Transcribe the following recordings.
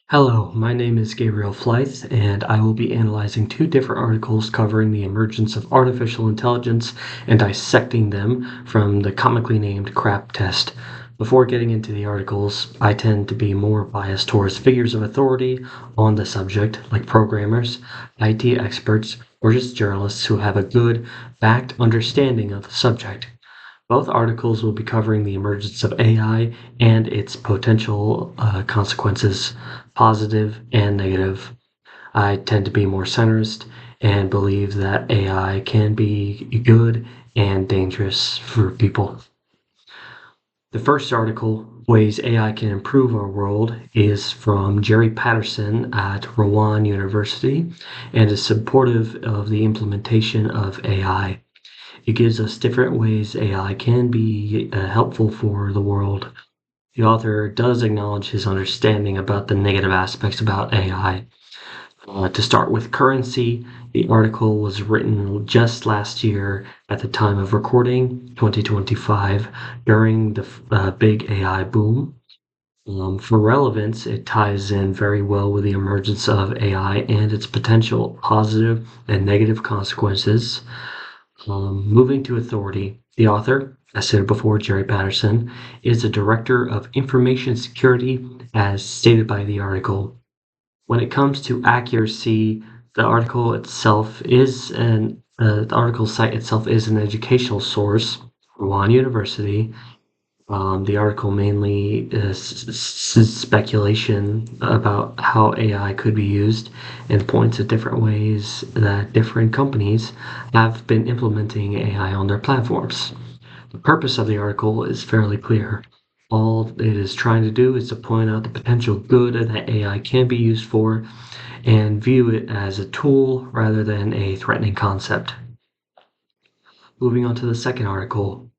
Hello, my name is Gabriel Fleith, and I will be analyzing two different articles covering the emergence of artificial intelligence and dissecting them from the comically named CRAP test. Before getting into the articles, I tend to be more biased towards figures of authority on the subject, like programmers, IT experts, or just journalists who have a good, backed understanding of the subject. Both articles will be covering the emergence of AI and its potential consequences, positive and negative. I tend to be more centrist and believe that AI can be good and dangerous for people. The first article, Ways AI Can Improve Our World, is from Jerry Patterson at Rowan University and is supportive of the implementation of AI. It gives us different ways AI can be helpful for the world. The author does acknowledge his understanding about the negative aspects about AI. To start with currency, the article was written just last year at the time of recording, 2025, during the big AI boom. For relevance, it ties in very well with the emergence of AI and its potential positive and negative consequences. Moving to authority, the author, as said before, Jerry Patterson, is the director of information security, as stated by the article. When it comes to accuracy, the article site itself is an educational source, Rowan University. The article mainly is speculation about how AI could be used and points at different ways that different companies have been implementing AI on their platforms. The purpose of the article is fairly clear. All it is trying to do is to point out the potential good that AI can be used for and view it as a tool rather than a threatening concept. Moving on to the second article,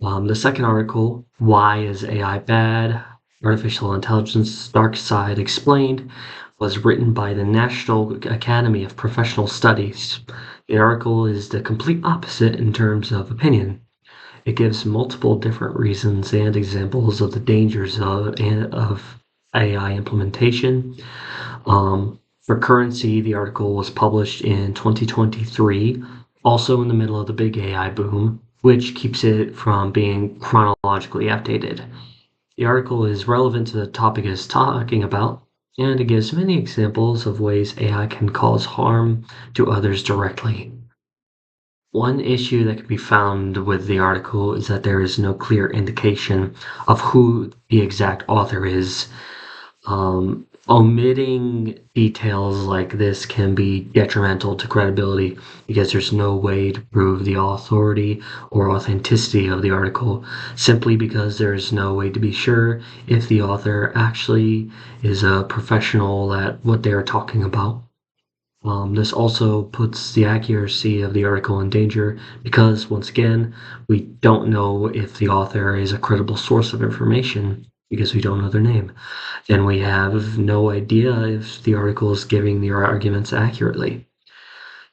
the second article, Why is AI Bad? Artificial Intelligence Dark Side Explained, was written by the National Academy of Professional Studies. The article is the complete opposite in terms of opinion. It gives multiple different reasons and examples of the dangers of AI implementation. For currency, the article was published in 2023, also in the middle of the big AI boom, which keeps it from being chronologically updated. The article is relevant to the topic it's talking about, and it gives many examples of ways AI can cause harm to others directly. One issue that can be found with the article is that there is no clear indication of who the exact author is. Omitting details like this can be detrimental to credibility because there's no way to prove the authority or authenticity of the article simply because there's no way to be sure if the author actually is a professional at what they are talking about. This also puts the accuracy of the article in danger because, once again, we don't know if the author is a credible source of information because we don't know their name. And we have no idea if the article is giving the arguments accurately.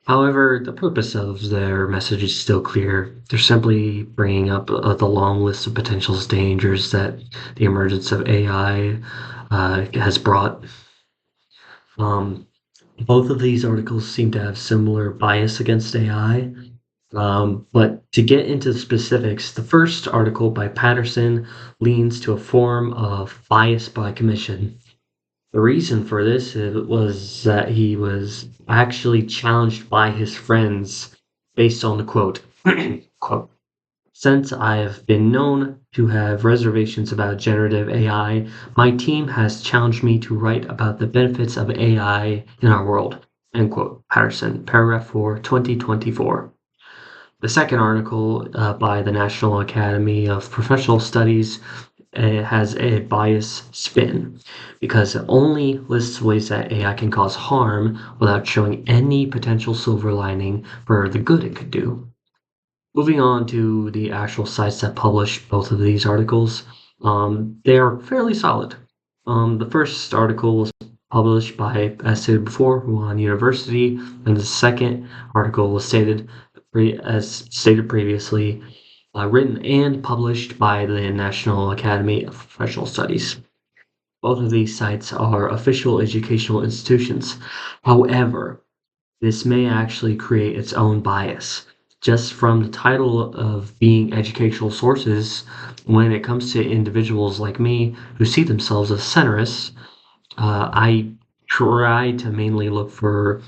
However, the purpose of their message is still clear. They're simply bringing up the long list of potential dangers that the emergence of AI has brought. Um, Both of these articles seem to have similar bias against AI. But to get into the specifics, the first article by Patterson leans to a form of bias by commission. The reason for this was that he was actually challenged by his friends based on the quote, quote, since I have been known to have reservations about generative AI, my team has challenged me to write about the benefits of AI in our world. End quote. Patterson, paragraph 4, 2024. The second article by the National Academy of Professional Studies has a bias spin because it only lists ways that AI can cause harm without showing any potential silver lining for the good it could do. Moving on to the actual sites that publish both of these articles, they are fairly solid. The first article was published by, as stated before, Wuhan University, and the second article was as stated previously, written and published by the National Academy of Professional Studies. Both of these sites are official educational institutions. However, this may actually create its own bias. Just from the title of being educational sources, when it comes to individuals like me who see themselves as centrists, I try to mainly look for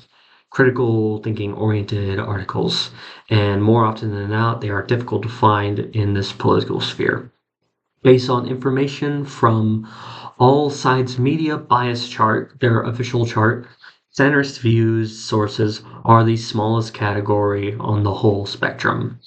critical thinking oriented articles, and more often than not, they are difficult to find in this political sphere. Based on information from all sides media bias chart, their official chart, centrist views sources are the smallest category on the whole spectrum.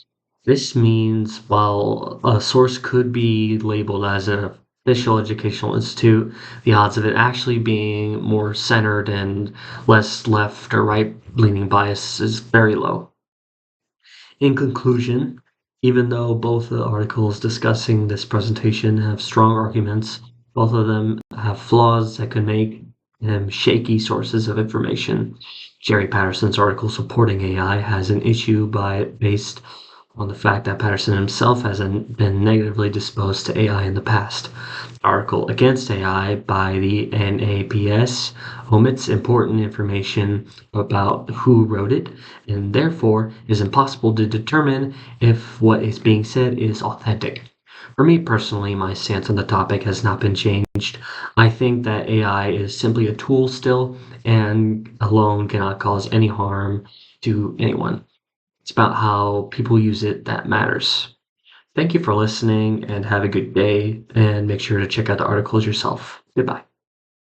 This means while a source could be labeled as an official educational institute, the odds of it actually being more centered and less left or right leaning bias is very low. In conclusion, even though both the articles discussing this presentation have strong arguments, both of them have flaws that could make them shaky sources of information. Jerry Patterson's article supporting AI has an issue based on the fact that Patterson himself hasn't been negatively disposed to AI in the past. The article against AI by the NAPS omits important information about who wrote it, and therefore is impossible to determine if what is being said is authentic. For me personally, my stance on the topic has not been changed. I think that AI is simply a tool still, and alone cannot cause any harm to anyone. It's about how people use it that matters. Thank you for listening and have a good day, and make sure to check out the articles yourself. Goodbye.